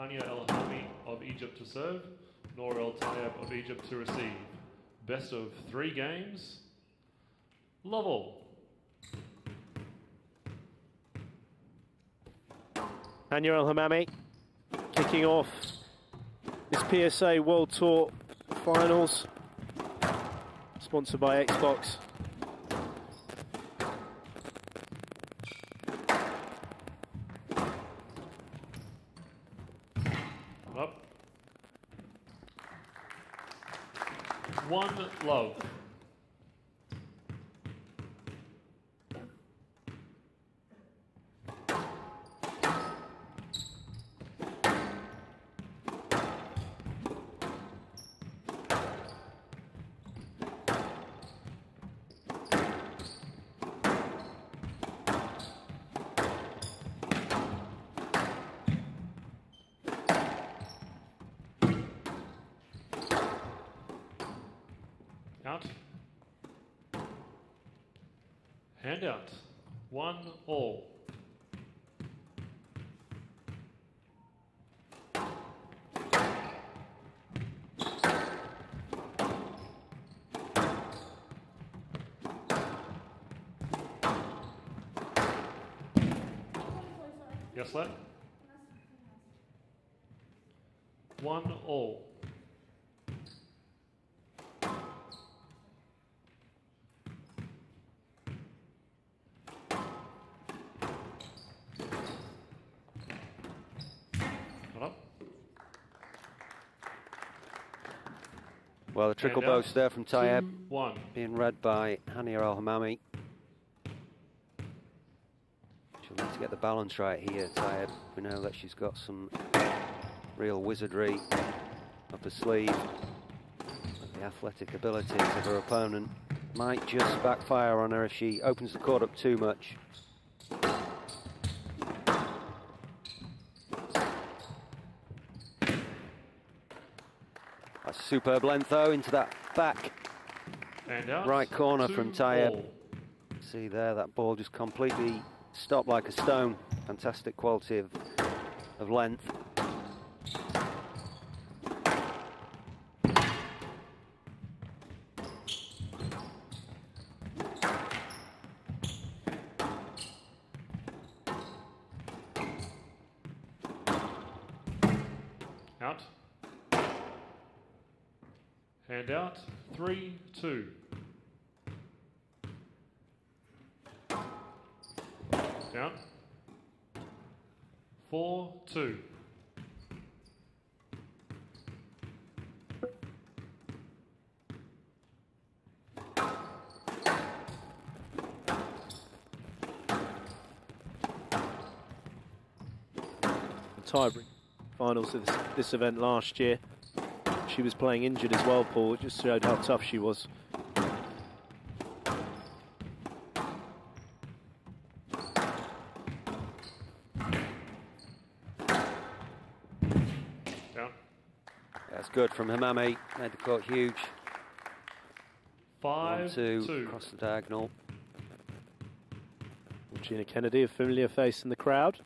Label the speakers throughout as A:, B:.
A: Hania El Hammamy of Egypt to serve, Noor El Tayeb of Egypt to receive. Best of 3 games. Love all.
B: Hania El Hammamy kicking off this PSA World Tour Finals, sponsored by Xbox.
A: Up. 1 love. Out. Hand out. 1 all. Yes, lad. 1 all.
B: Well, the trickle boast there from Tayeb,
A: 1.
B: being read by Hania El Hammamy. She'll need to get the balance right here, Tayeb. We know that she's got some real wizardry up her sleeve. But the athletic abilities of her opponent might just backfire on her if she opens the court up too much. A superb length though into that back right corner from Tayeb. See there, that ball just completely stopped like a stone. Fantastic quality of length.
A: Out. Hand out. 3-2. Down. 4-2.
B: Tiebreak finals of this event last year. She was playing injured as well, Paul. It just showed how tough she was.
A: Down.
B: That's good from Hammamy. Made the court huge.
A: 5-2
B: across the diagonal. Gina Kennedy, a familiar face in the crowd.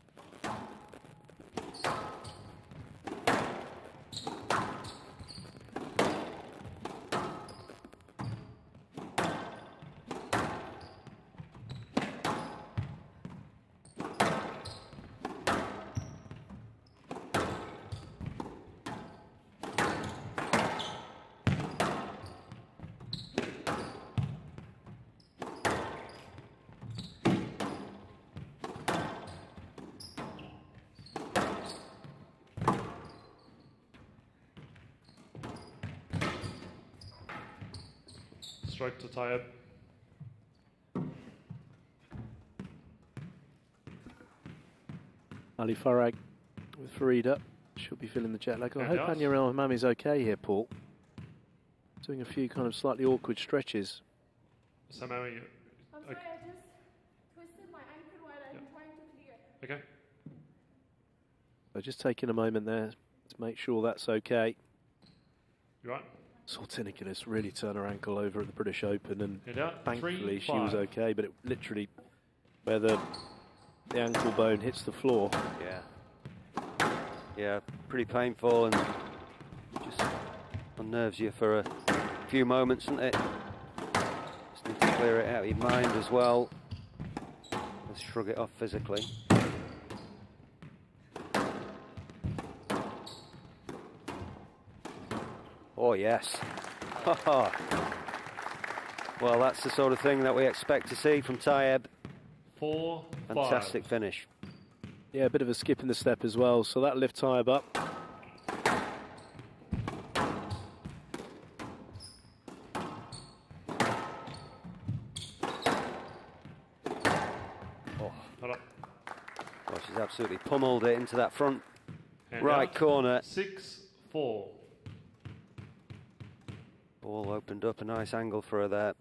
A: Strike to Tayeb.
B: Ali Farag with Farida. She'll be feeling the jet lag. I hope Hania El Hammamy's okay here, Paul. Doing a few kind of slightly awkward stretches.
A: Hammamy.
C: I'm sorry, I just twisted my ankle while I'm trying to clear.
A: Okay.
B: So just taking a moment there to make sure that's okay.
A: You right?
B: Saw Tinniculus really turn her ankle over at the British Open, and thankfully
A: 3-5.
B: she was okay, but it literally, where the ankle bone hits the floor. Yeah. Yeah, pretty painful and just unnerves you for a few moments, doesn't it? Just need to clear it out of your mind as well. Let's shrug it off physically. Oh, yes. Well, that's the sort of thing that we expect to see from Tayeb.
A: 4-5.
B: Fantastic finish.
D: Yeah, a bit of a skip in the step as well, so that lift Tayeb up.
B: Well, she's absolutely pummeled it into that front right
A: out.
B: corner.
A: 6-4.
B: Ball opened up a nice angle for her there.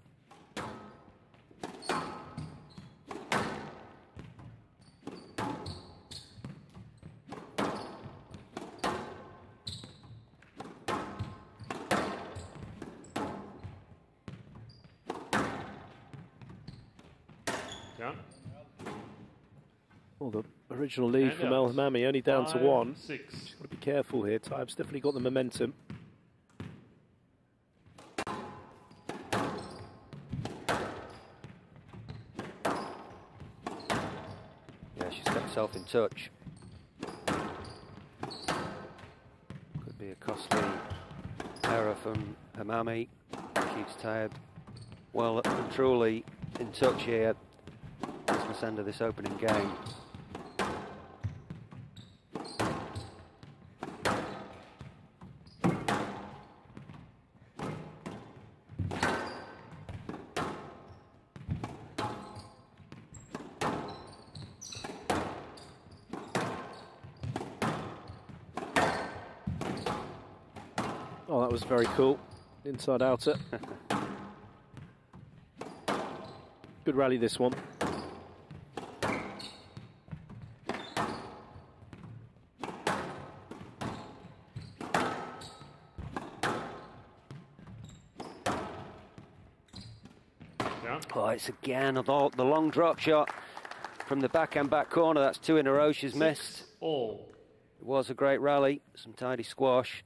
A: Down.
D: Well, the original lead
A: And
D: from
A: out.
D: Hammamy only down to 1.
A: 5-6.
D: Got to be careful here. Tayeb's definitely got the momentum.
B: Yeah, she's got herself in touch. Could be a costly error from Hammamy. Keeps Tayeb well and truly in touch here. Business end of this opening game.
D: Oh, that was very cool. Inside outer. Good rally, this one.
A: Down.
B: Oh, it's again the long drop shot from the backhand back corner. That's 2 in a row she's missed.
A: 6-all.
B: It was a great rally, some tidy squash.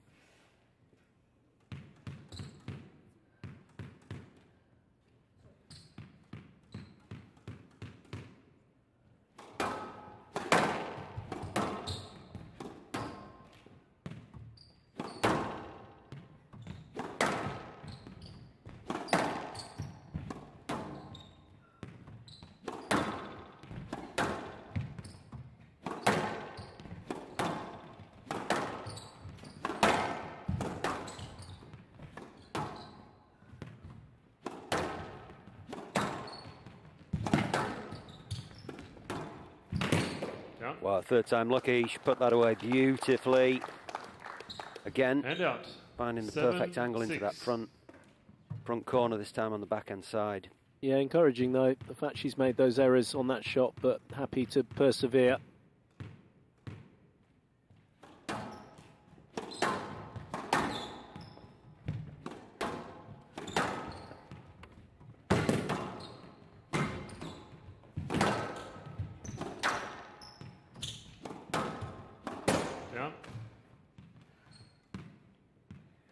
B: Well, third time lucky. She put that away beautifully. Again,
A: And out.
B: finding the
A: 7-6.
B: perfect angle into that front corner, this time on the backhand side.
D: Yeah, encouraging though, the fact she's made those errors on that shot, but happy to persevere.
A: Down.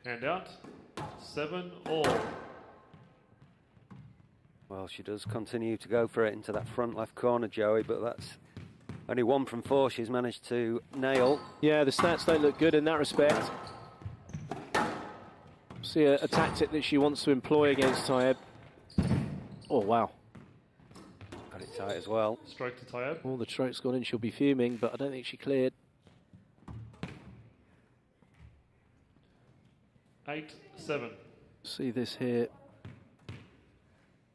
A: And out. 7-all.
B: Well, she does continue to go for it into that front left corner, Joey, but that's only 1 from 4 she's managed to nail.
D: Yeah, the stats don't look good in that respect. See a tactic that she wants to employ against Tayeb. Oh, wow.
B: Got it tight as well.
A: Stroke to Tayeb.
D: All the strokes gone in, she'll be fuming, but I don't think she cleared.
A: 8-7.
D: See this here.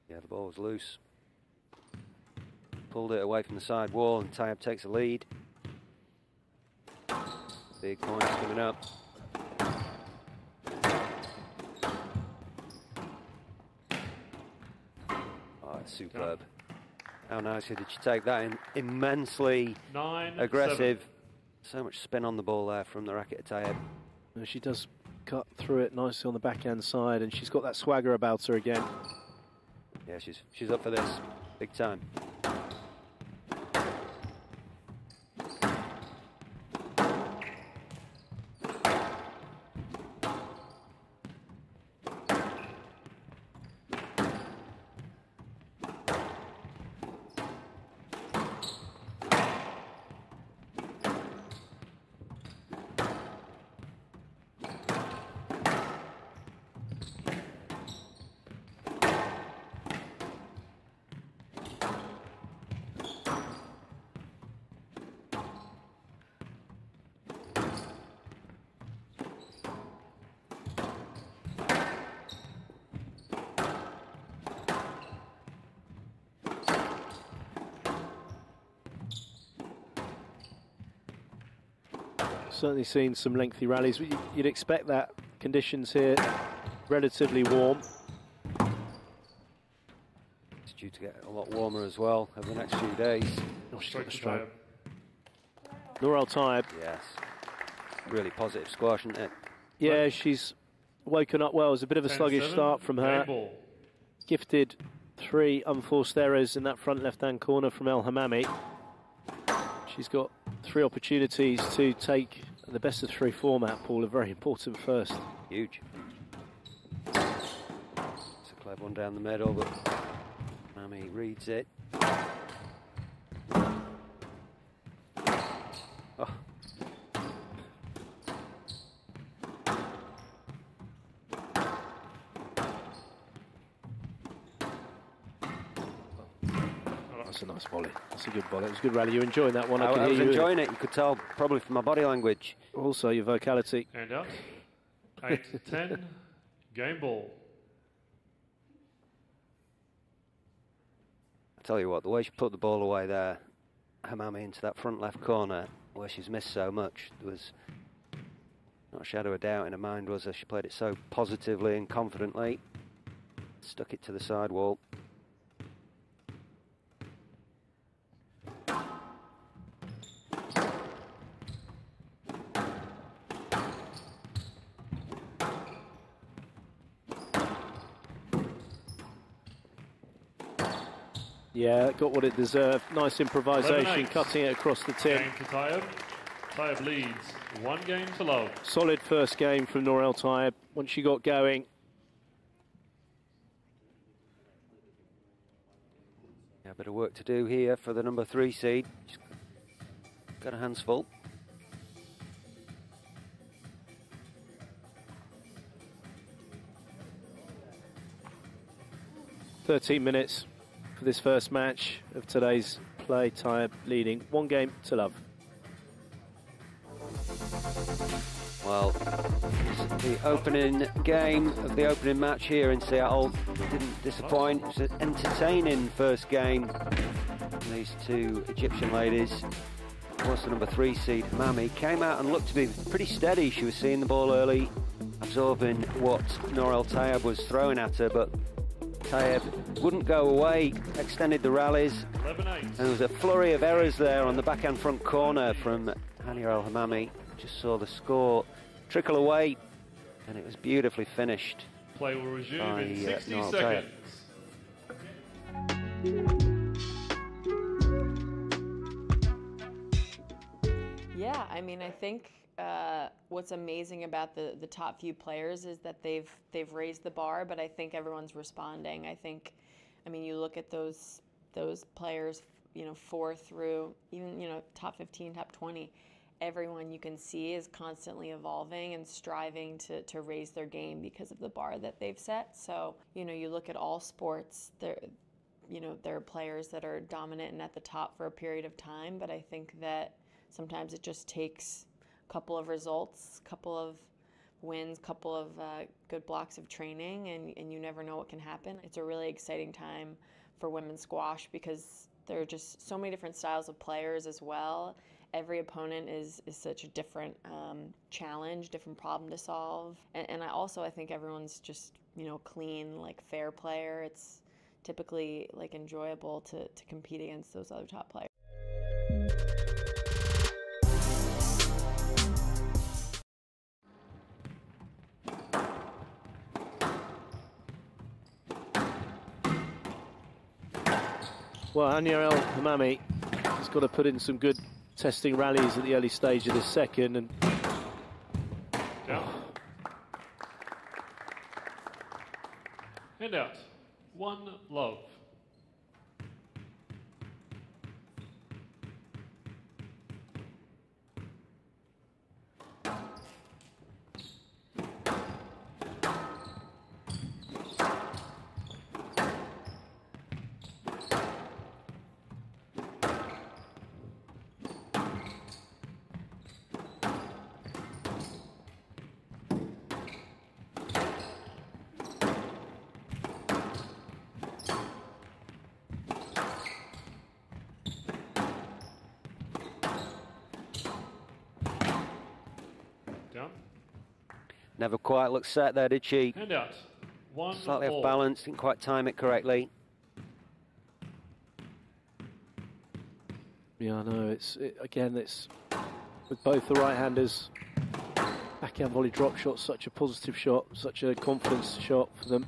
B: Yeah, the ball was loose. Pulled it away from the side wall and Tayeb takes the lead. Big points coming up. Oh, it's superb. How nicely did she take that in? Immensely
A: 9-7.
B: aggressive. So much spin on the ball there from the racket of Tayeb.
D: And she does cut through it nicely on the backhand side, and she's got that swagger about her again.
B: Yeah, she's up for this, big time.
D: Certainly seen some lengthy rallies, but you'd expect that. Conditions here relatively warm.
B: It's due to get a lot warmer as well over the next few days.
D: Oh, she's got the stroke. Nour Tayeb.
B: Yes. Really positive squash, isn't it?
D: Yeah, she's woken up well. It was a bit of a sluggish start from her. Gifted 3 unforced errors in that front left-hand corner from Hammamy. She's got 3 opportunities to take the best of 3 format, Paul, a very important first.
B: Huge. It's a clever one down the middle, but Hammamy reads it. Oh.
D: That's a nice volley. That's a good volley. It was a good rally. You're enjoying that one.
B: I was enjoying it. You could tell probably from my body language.
D: Also your vocality.
A: And up. 8-10. Game ball.
B: I tell you what, the way she put the ball away there, Hammamy into that front left corner where she's missed so much, there was not a shadow of doubt in her mind, was there? She played it so positively and confidently. Stuck it to the sidewall.
D: Yeah, got what it deserved. Nice improvisation, cutting it across the tin.
A: Game to Tayeb. Tayeb leads 1 game to love.
D: Solid first game from Nour Tayeb. Once she got going.
B: Yeah, a bit of work to do here for the number 3 seed. She's got her hands full.
D: "13 minutes for this first match of today's play. Tayeb leading 1 game to love."
B: Well, the opening game of the opening match here in Seattle didn't disappoint. It was an entertaining first game. These 2 Egyptian ladies, of course the number 3 seed, Hammamy, came out and looked to be pretty steady. She was seeing the ball early, absorbing what Nour Tayeb was throwing at her, but Tayeb wouldn't go away, extended the rallies.
A: 11-8.
B: And there was a flurry of errors there on the backhand front corner from Hania Hammamy. Just saw the score trickle away, and it was beautifully finished.
A: Play will resume
B: by,
A: in 60
B: Nour
A: seconds.
E: Yeah, I mean, I think what's amazing about the top few players is that they've raised the bar, but I think everyone's responding. I mean, you look at those players, 4 through even top 15, top 20. Everyone you can see is constantly evolving and striving to raise their game because of the bar that they've set. So you look at all sports, there are players that are dominant and at the top for a period of time, but I think that sometimes it just takes a couple of results, couple of wins, couple of good blocks of training, and you never know what can happen. It's a really exciting time for women's squash because there are just so many different styles of players as well. Every opponent is such a different challenge, different problem to solve. And I think everyone's just, clean, fair player. It's typically enjoyable to compete against those other top players.
D: Well, Hania Hammamy has got to put in some good testing rallies at the early stage of this second, and
A: Hand out. 1 love. Down.
B: Never quite looked set there, did she?
A: Hand out. 1
B: Slightly
A: all.
B: off balance, didn't quite time it correctly.
D: Yeah, I know. Again, it's with both the right-handers. Backhand volley drop shot, such a positive shot, such a confidence shot for them.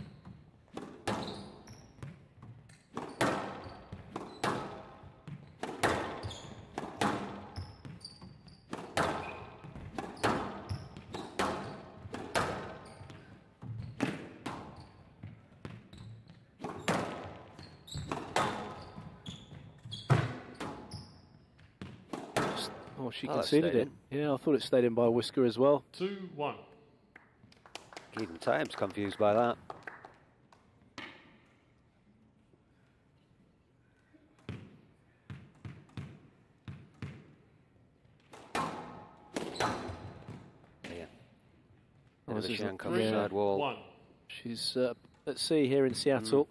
D: Oh, she conceded it. Yeah, I thought it stayed in by a whisker as well.
A: 2-1.
B: Even Tayeb's confused by that. Yeah.
D: Oh,
B: Bit of a shank on
A: 3,
B: the side wall.
A: 1.
D: She's at sea here in Seattle.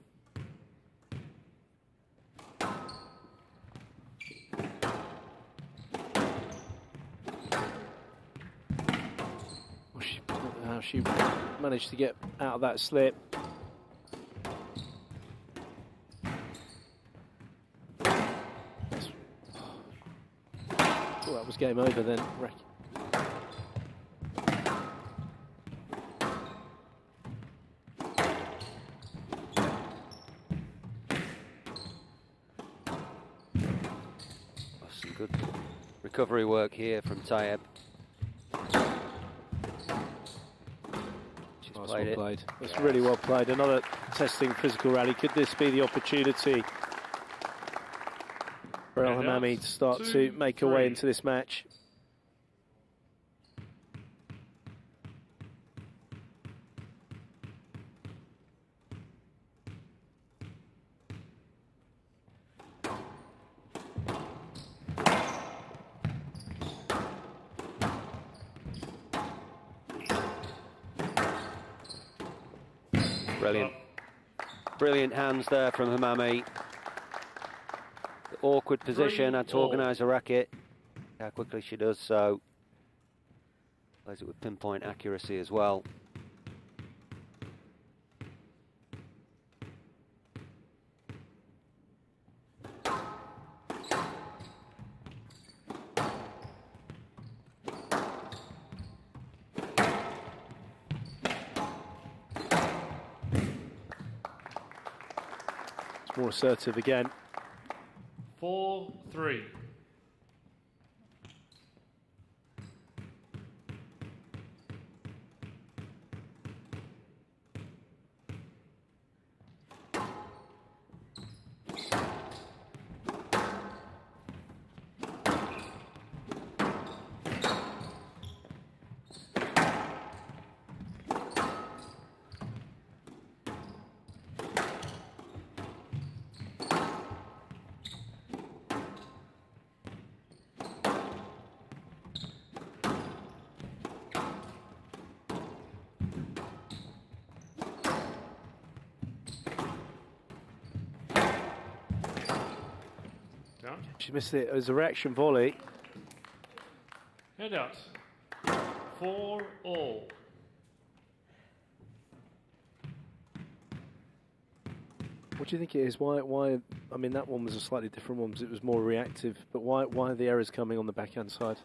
D: She managed to get out of that slip. Oh, that was game over then.
B: Some good recovery work here from Tayeb.
D: Well played. That's really well played. Another testing physical rally. Could this be the opportunity for Hammamy to start to make her way into this match?
B: Brilliant. Brilliant hands there from Hammamy. The awkward position, had to organise a racket. How quickly she does so. Plays it with pinpoint accuracy as well.
D: More assertive again.
A: 4-3.
D: She missed it. It was a reaction volley.
A: Head out. 4 all.
D: What do you think it is? Why? I mean, that one was a slightly different one because it was more reactive. But why are the errors coming on the backhand side?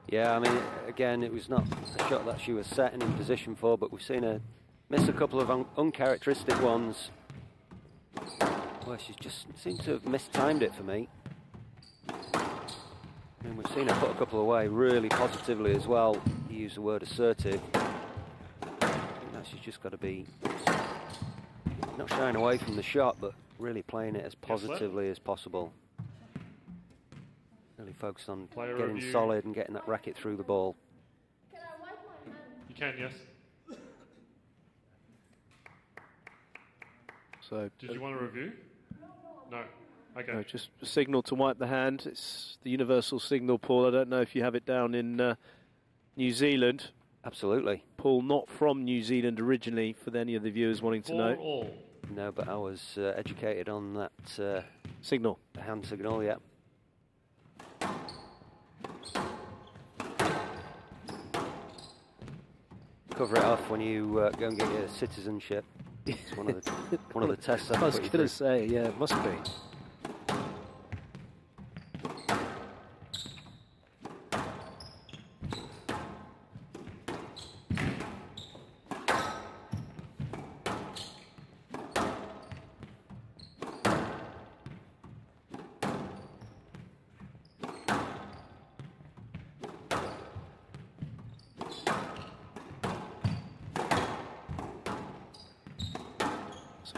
B: Yeah, I mean, again, it was not a shot that she was setting in position for, but we've seen her miss a couple of uncharacteristic ones where she's just seemed to have mistimed it for me. And we've seen her put a couple away really positively as well. You use the word assertive. I think that she's just got to be not shying away from the shot, but really playing it as positively as possible. Really focus on getting solid and getting that racket through the ball.
C: Can I wipe my hand?
A: You can, yes.
D: So,
A: did you want a review? No. Okay.
D: No, just a signal to wipe the hand. It's the universal signal, Paul. I don't know if you have it down in New Zealand.
B: Absolutely.
D: Paul, not from New Zealand originally, for any of the viewers wanting to know.
A: 4 all.
B: No, but I was educated on that
D: signal.
B: The hand signal, yeah. cover it off when you go and get your citizenship. It's one of the tests.
D: I was going to say, yeah, it must be.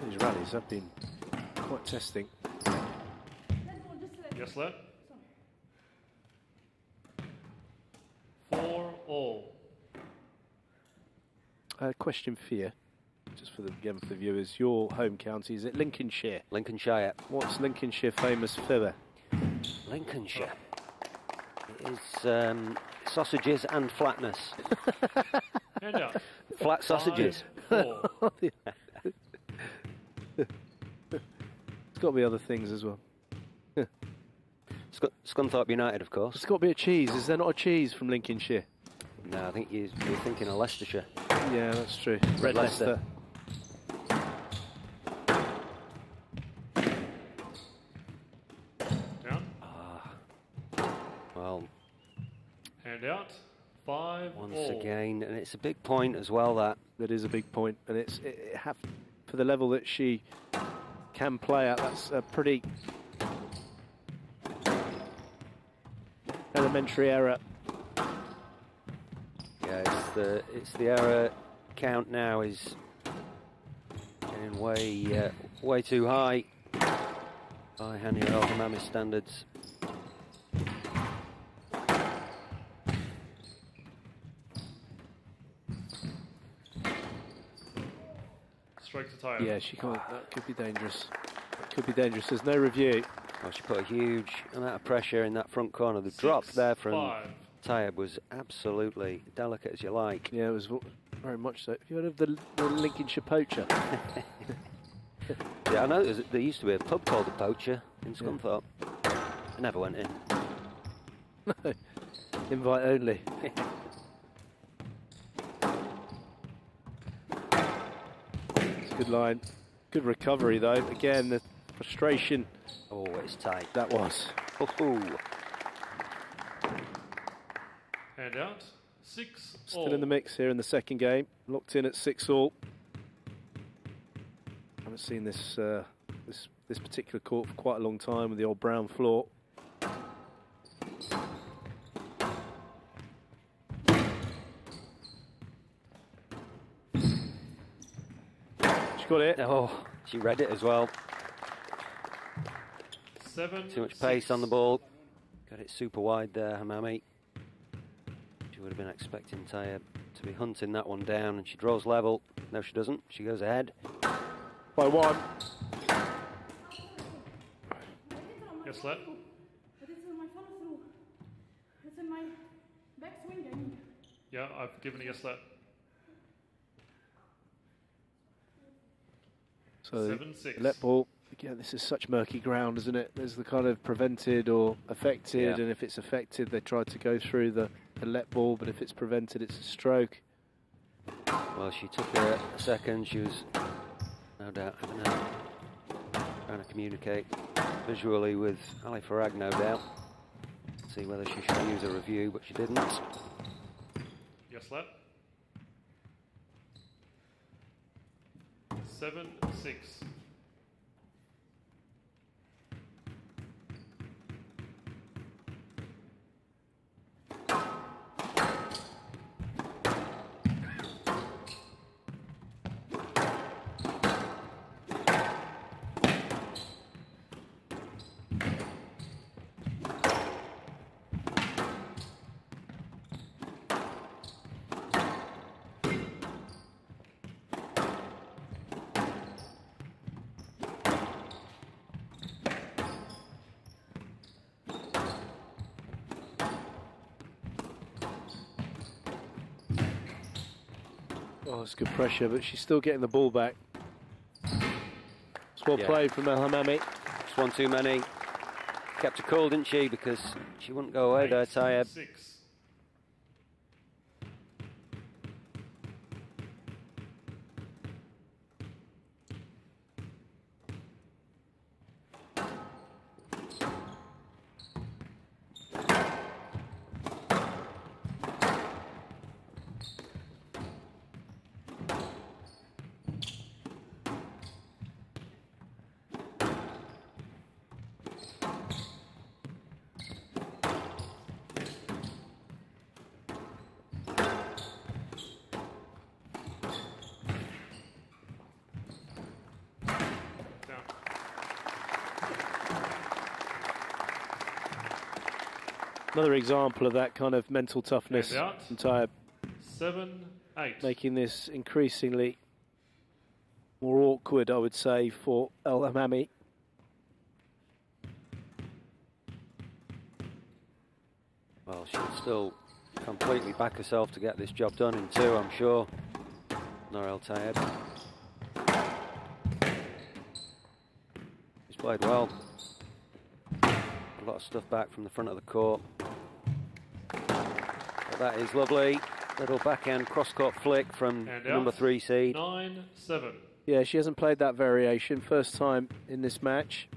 D: These rallies have been quite testing.
A: Yes, let. 4-all.
D: Question for you, just for the viewers. Your home county, is it Lincolnshire?
B: Lincolnshire.
D: What's Lincolnshire famous for?
B: Lincolnshire. It is sausages and flatness.
A: Hand out.
B: Flat sausages.
A: 5-4.
D: It's got to be other things as well.
B: Scunthorpe United, of course.
D: It's got to be a cheese. Is there not a cheese from Lincolnshire?
B: No, I think you're thinking of Leicestershire.
D: Yeah, that's true.
B: Red Leicester.
A: Down.
B: Well,
A: Hand out. 5-all.
B: once again, and it's a big point as well.
D: That is a big point, and for the level that she can play at, that's a pretty elementary error.
B: Yeah, it's the error count now is getting way too high by Hania Hammamy standards.
A: Straight to Tayeb.
D: Yeah, she can't. That could be dangerous. That could be dangerous. There's no review.
B: Well, she put a huge amount of pressure in that front corner. The drop there from
A: 5.
B: Tayeb was absolutely delicate as you like.
D: Yeah, it was very much so. Have you heard of the Lincolnshire Poacher?
B: Yeah, I know there used to be a pub called the Poacher in Scunthorpe. I never went in.
D: No, invite only. It's a good line. Good recovery though. Again, the frustration.
B: Oh, it's tight.
D: That was.
B: Ooh.
A: Hand out. 6-all.
D: Still in the mix here in the second game. Locked in at 6-all. Haven't seen this this particular court for quite a long time with the old brown floor. She got it.
B: Oh, she read it as well.
A: 7.
B: Too much pace on the ball. Got it super wide there, Hammamy. She would have been expecting Tayeb to be hunting that one down, and she draws level. No, she doesn't. She goes ahead.
D: By 1.
A: Yes, let.
C: But it's in my follow through. It's in my back swing game.
A: Yeah, I've given a yes, let.
D: So
A: 7-6.
D: let ball. Again, this is such murky ground, isn't it? There's the kind of prevented or affected,
B: Yeah.
D: and if it's affected, they try to go through the let ball, but if it's prevented, it's a stroke.
B: Well, she took a second. She was no doubt trying to communicate visually with Ali Farag, no doubt. See whether she should use a review, but she didn't.
A: Yes, let. 7-6.
D: Oh, it's good pressure, but she's still getting the ball back. It's well played from Hammamy.
B: Just one too many. Kept her cool, didn't she? Because she wouldn't go away there, Tayeb.
A: 6.
D: Another example of that kind of mental toughness from Tayeb.
A: 7-8.
D: Making this increasingly more awkward, I would say, for El Hammamy.
B: Well, she'll still completely back herself to get this job done in 2, I'm sure. Nour Tayeb. She's played well. A lot of stuff back from the front of the court. But that is lovely. Little backhand cross-court flick from number 3 seed.
A: 9-7.
D: Yeah, she hasn't played that variation. First time in this match.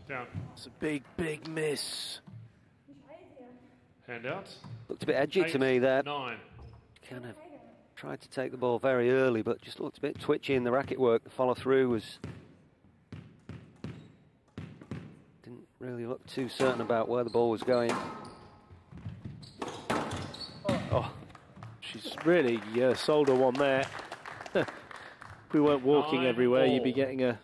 A: Down.
D: It's a big, big miss.
A: Hand out.
B: Looked a bit edgy to me there.
A: 9.
B: Kind of tried to take the ball very early, but just looked a bit twitchy in the racket work. The follow through was... didn't really look too certain about where the ball was going.
D: Oh, she's really sold her one there. If we weren't walking everywhere, you'd be getting a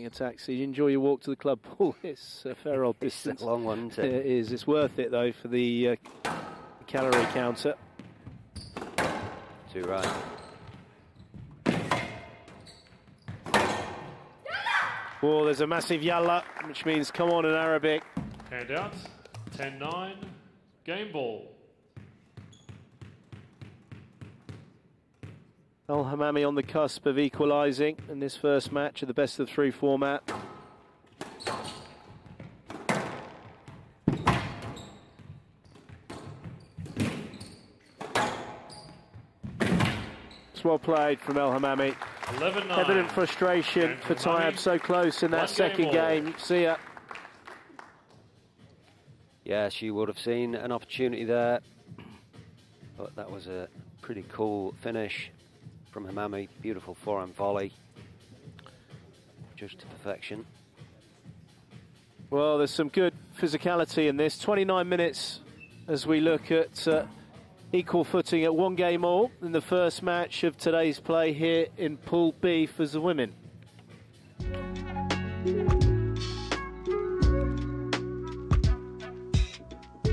D: taxi. You enjoy your walk to the club pool. It's a fair old distance.
B: It's a long one, isn't it?
D: It is. It's worth it, though, for the calorie counter.
B: Too right.
D: Oh, there's a massive yalla, which means come on in Arabic.
A: Hand out. 10-9. Game ball.
D: El Hammamy on the cusp of equalising in this first match of the best-of-3 format. It's well played from El Hammamy.
A: 11-9.
D: Evident frustration for Tayeb, so close in that second game. See ya.
B: Yeah, she would have seen an opportunity there, but that was a pretty cool finish from Hammamy. Beautiful forehand volley, just to perfection.
D: Well, there's some good physicality in this. 29 minutes as we look at equal footing at 1 game all in the first match of today's play here in Pool B for the women.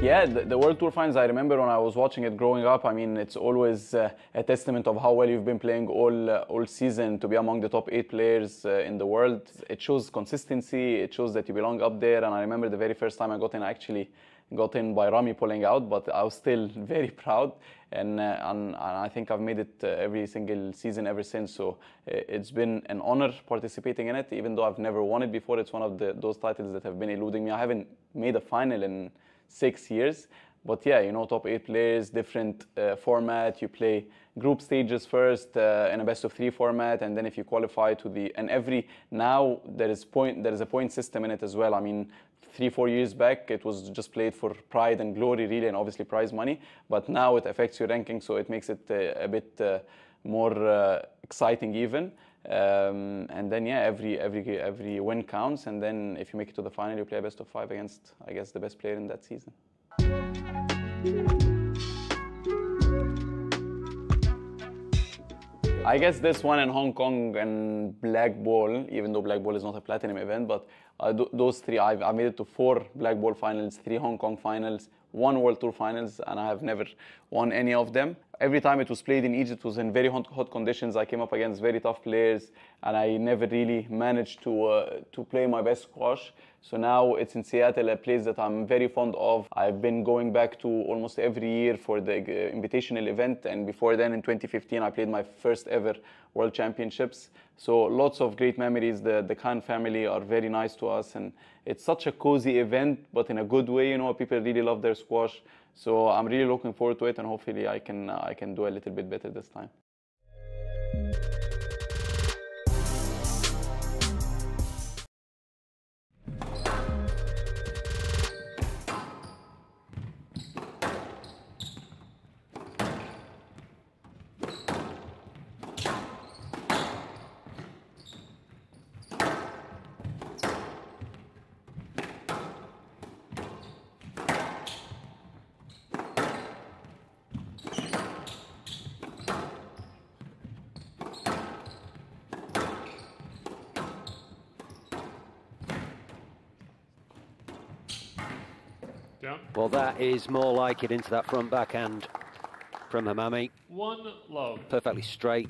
F: Yeah, the World Tour Finals, I remember when I was watching it growing up, I mean, it's always a testament of how well you've been playing all season to be among the top 8 players in the world. It shows consistency, it shows that you belong up there, and I remember the very first time I got in, I actually got in by Rami pulling out, but I was still very proud, and I think I've made it every single season ever since, so it's been an honor participating in it, even though I've never won it before. It's one of those titles that have been eluding me. I haven't made a final in 6 years, but yeah, you know, top 8 players, different format. You play group stages first in a best-of-3 format, and then if you qualify to the now there is a point system in it as well. I mean, 3-4 years back it was just played for pride and glory really, and obviously prize money, but now it affects your ranking, so it makes it a bit more exciting even. And then yeah, every win counts, and then if you make it to the final, you play a best-of-5 against, I guess, the best player in that season. I guess this one in Hong Kong and Black Ball, even though Black Ball is not a platinum event, but those 3, I made it to 4 Black Ball finals, 3 Hong Kong finals, 1 World Tour finals, and I have never won any of them. Every time it was played in Egypt was in very hot conditions. I came up against very tough players, and I never really managed to play my best squash. So now it's in Seattle, a place that I'm very fond of. I've been going back to almost every year for the invitational event, and before then in 2015 I played my first ever World Championships. So lots of great memories. The Khan family are very nice to us, and it's such a cozy event, but in a good way. You know, people really love their squash. So I'm really looking forward to it, and hopefully I can do a little bit better this time.
A: Down.
B: Well, that is more like it into that front backhand from Hammamy.
A: 1 love.
B: Perfectly straight.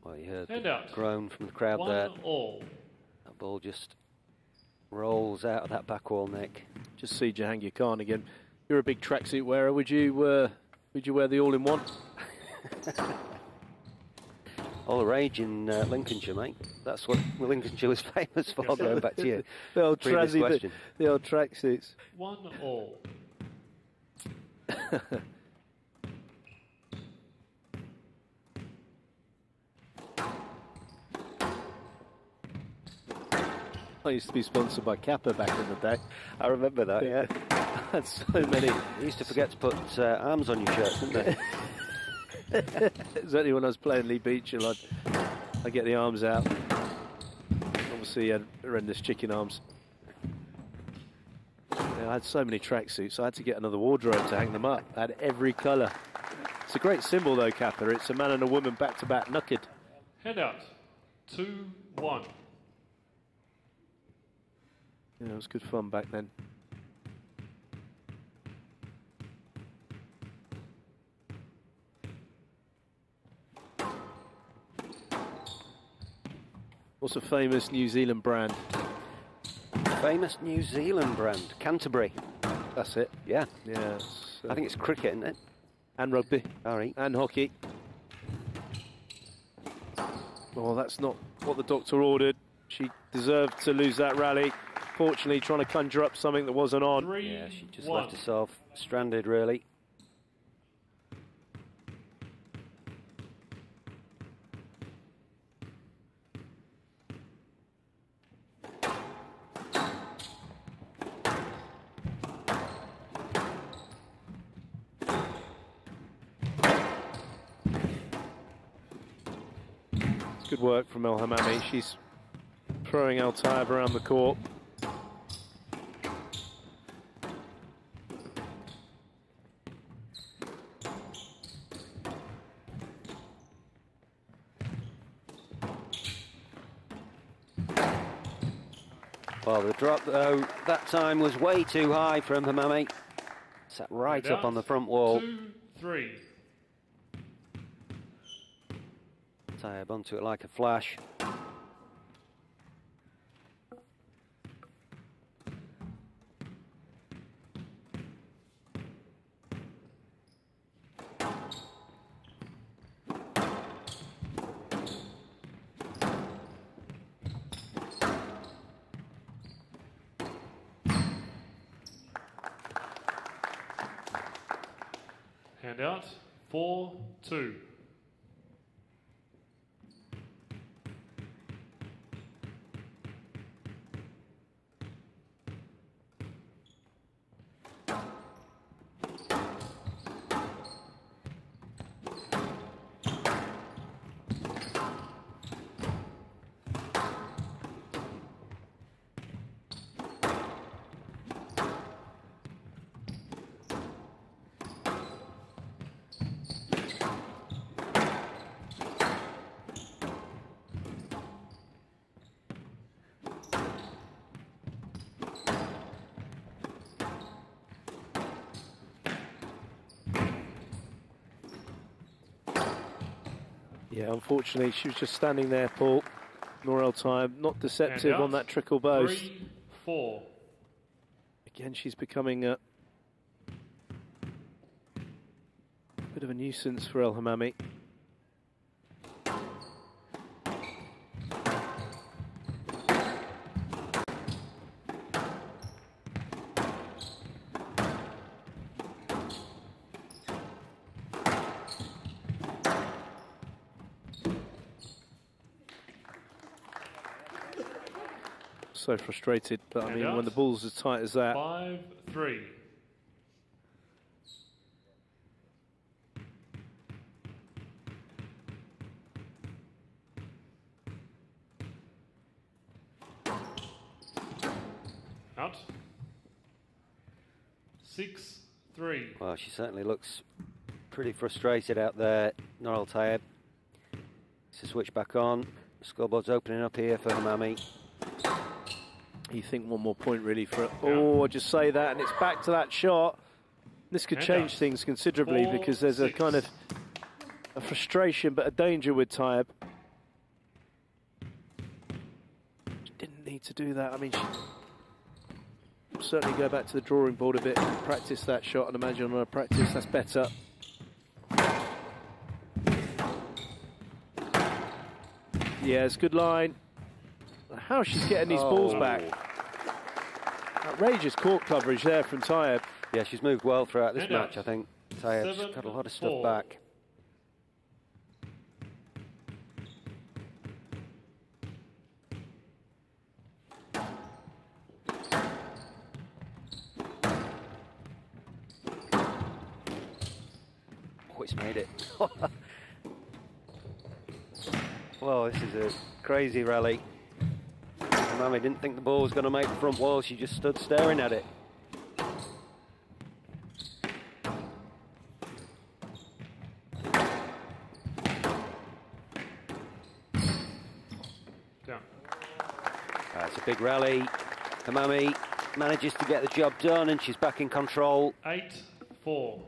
B: Well, you heard the groan from the crowd
A: 1
B: there.
A: all.
B: That ball just rolls out of that back wall neck.
D: Just see Jahangir Khan again. You're a big tracksuit wearer. Would you wear the all-in-one?
B: All the rage in Lincolnshire, mate. That's what Lincolnshire was famous for. Going back to you.
D: The old
B: previous question.
D: The old tracksuits.
A: 1 all.
D: I used to be sponsored by Kappa back in the day.
B: I remember that, yeah.
D: Had so many.
B: They used to forget to put arms on your shirts, didn't they?
D: It was only when I was playing Lee Beach, I'd get the arms out. Obviously, he had horrendous chicken arms. Yeah, I had so many tracksuits, I had to get another wardrobe to hang them up. I had every colour. It's a great symbol, though, Kappa. It's a man and a woman back-to-back naked.
A: Hand out. 2-1.
D: Yeah, it was good fun back then. What's a famous New Zealand brand?
B: Famous New Zealand brand, Canterbury.
D: That's it.
B: Yeah.
D: Yeah.
B: I think it's cricket, isn't it?
D: And rugby.
B: All right.
D: And hockey. Well, that's not what the doctor ordered. She deserved to lose that rally. Fortunately, trying to conjure up something that wasn't on.
A: 3-1.
B: Yeah, she just left herself stranded, really.
D: Good work from El Hammamy. She's throwing Al Tayeb around the court.
B: Well, the drop, though, that time was way too high from Hammamy. Sat right up on the front wall.
A: 2-3.
B: Tayeb onto it like a flash.
A: Hand out. 4-2.
D: Yeah, unfortunately, she was just standing there, Paul. Nour Tayeb, not deceptive on that trickle boast.
A: 3-4.
D: Again, she's becoming a bit of a nuisance for El Hammamy. So frustrated, but I mean, when the ball's as tight as that.
A: 5-3. Out. 6-3.
B: Well, she certainly looks pretty frustrated out there, Noral Tayeb. To switch back on. Scoreboard's opening up here for Hammamy.
D: You think one more point really for it. Oh, I just say that, and it's back to that shot. This could change things considerably because there's a kind of a frustration but a danger with Tayeb. She didn't need to do that. I mean, she certainly go back to the drawing board a bit and practice that shot, and imagine on a practice that's better. Yeah, it's a good line. How she's getting these balls back. Outrageous court coverage there from Tayeb.
B: Yeah, she's moved well throughout this match, I think. Tayeb's got a lot of stuff back. Oh, it's made it. Well, this is a crazy rally. Hammamy didn't think the ball was going to make the front wall. She just stood staring at it. It's a big rally. Hammamy manages to get the job done, and she's back in control.
A: 8-4.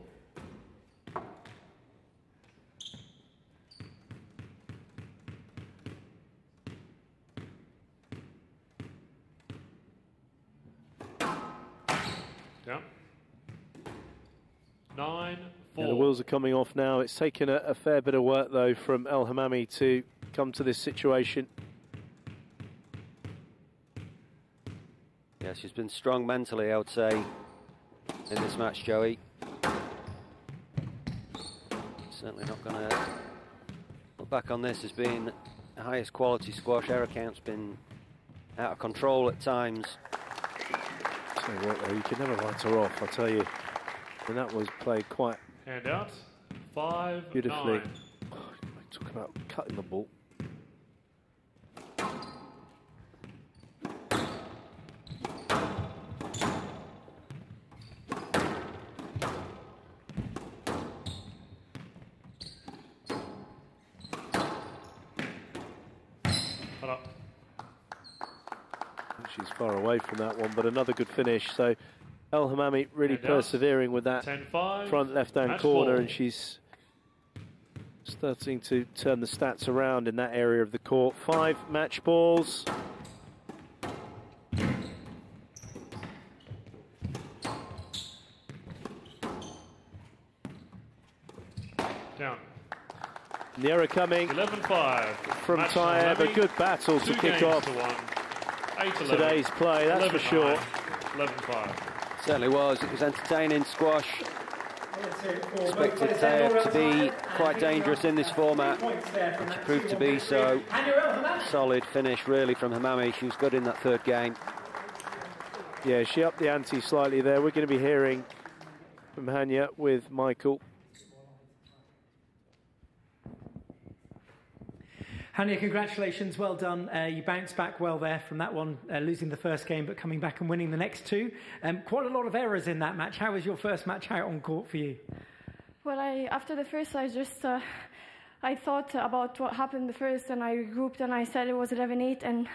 A: Down. 9-4.
D: Yeah, the wheels are coming off now. It's taken a fair bit of work, though, from El Hammamy to come to this situation.
B: Yeah, she's been strong mentally, I would say, in this match, Joey. Certainly not going to look back on this as being the highest quality squash. Error count's been out of control at times.
D: Tell you what, though, you can never write her off, I tell you. And that was played quite
A: hand out. 5-9.
D: Beautifully. Oh, talk about cutting the ball. She's far away from that one, but another good finish. So El Hammamy really persevering with that
A: 10-5.
D: front left-hand corner, and she's starting to turn the stats around in that area of the court. 5 match balls.
A: Down.
D: And the error coming
A: 11-5
D: from Tayeb. A good battle to kick off today's play, that's for sure.
A: 11-5.
B: Certainly was. It was entertaining squash. Expected Tayeb to be quite dangerous in this format, and she proved to be so. Solid finish, really, from Hammamy. She was good in that third game.
D: Yeah, she upped the ante slightly there. We're going to be hearing from Hanya with Michael.
G: Hanya, congratulations, well done. You bounced back well there from that one, losing the first game, but coming back and winning the next 2. Quite a lot of errors in that match. How was your first match out on court for you?
C: Well, after the first, I thought about what happened the first, and I regrouped, and I said it was 11-8, and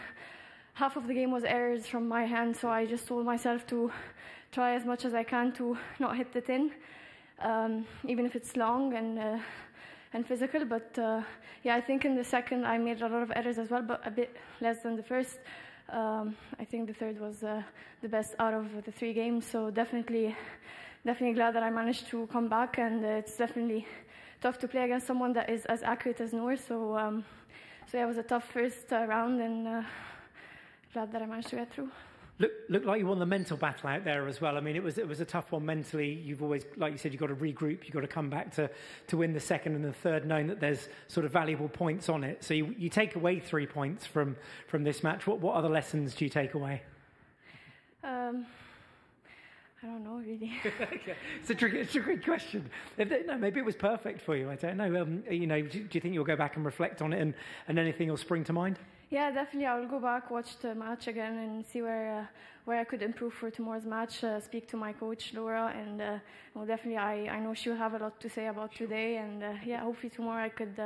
C: half of the game was errors from my hand, so I just told myself to try as much as I can to not hit the tin, even if it's long and physical, but yeah, I think in the second I made a lot of errors as well, but a bit less than the first. I think the third was the best out of the 3 games, so definitely glad that I managed to come back, and it's definitely tough to play against someone that is as accurate as Noor, so yeah, it was a tough first round, and glad that I managed to get through.
G: Looked like you won the mental battle out there as well. I mean, it was a tough one mentally. You've always, like you said, you've got to regroup. You've got to come back to win the second and the third, knowing that there's sort of valuable points on it. So you take away 3 points from this match. What other lessons do you take away?
C: I I don't know, really.
G: Okay. It's a tricky question. No, maybe it was perfect for you. I don't know. You know, do you think you'll go back and reflect on it, and anything will spring to mind?
C: Yeah, definitely. I will go back, watch the match again, and see where I could improve for tomorrow's match. Speak to my coach, Laura, and well, definitely I know she'll have a lot to say about today, and yeah, hopefully tomorrow I could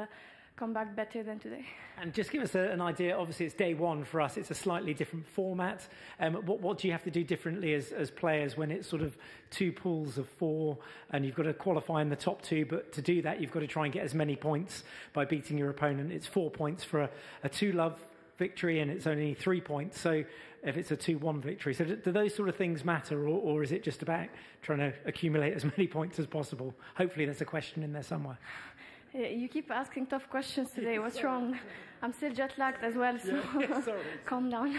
C: come back better than today.
G: And just give us an idea. Obviously, it's day one for us. It's a slightly different format. What do you have to do differently as players when it's sort of 2 pools of 4 and you've got to qualify in the top 2? But to do that, you've got to try and get as many points by beating your opponent. It's 4 points for a 2-love victory, and it's only 3 points. So if it's a 2-1 victory, so do those sort of things matter, or is it just about trying to accumulate as many points as possible? Hopefully, there's a question in there somewhere.
C: You keep asking tough questions today. What's wrong? I'm still jet-lagged as well, so calm down.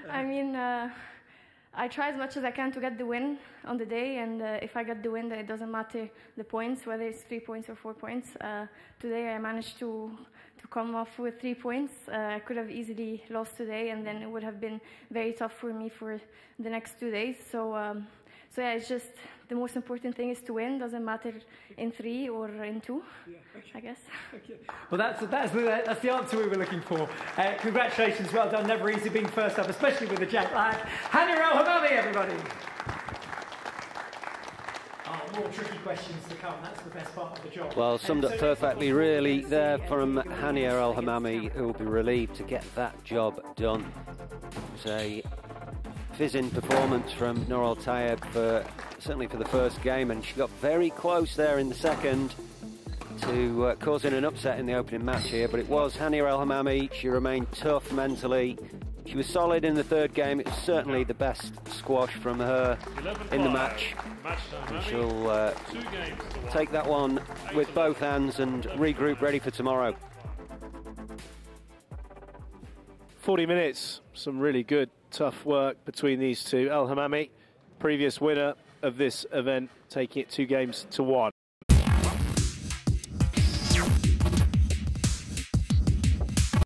C: I mean, I try as much as I can to get the win on the day, and if I get the win, then it doesn't matter the points, whether it's 3 points or 4 points. Today I managed to come off with 3 points. I could have easily lost today, and then it would have been very tough for me for the next 2 days. So yeah, it's just the most important thing is to win. Doesn't matter in 3 or in 2, I guess.
G: Okay. Well, that's the answer we were looking for. Congratulations, well done. Never easy being first up, especially with the jet lag. Hania El Hammamy, everybody. More tricky questions to come. That's the best part of the job.
B: Well, summed up perfectly, really, there from Hania El Hammamy, who will be relieved to get that job done. It was a fizzing performance from Nour Tayeb certainly for the first game, and she got very close there in the second to causing an upset in the opening match here, but it was Hania El Hammamy. She remained tough mentally. She was solid in the third game. It was certainly the best squash from her in the match. And she'll take that one with both hands and regroup ready for tomorrow.
D: 40 minutes, some really good, tough work between these two. El Hammamy, previous winner of this event, taking it 2 games to 1.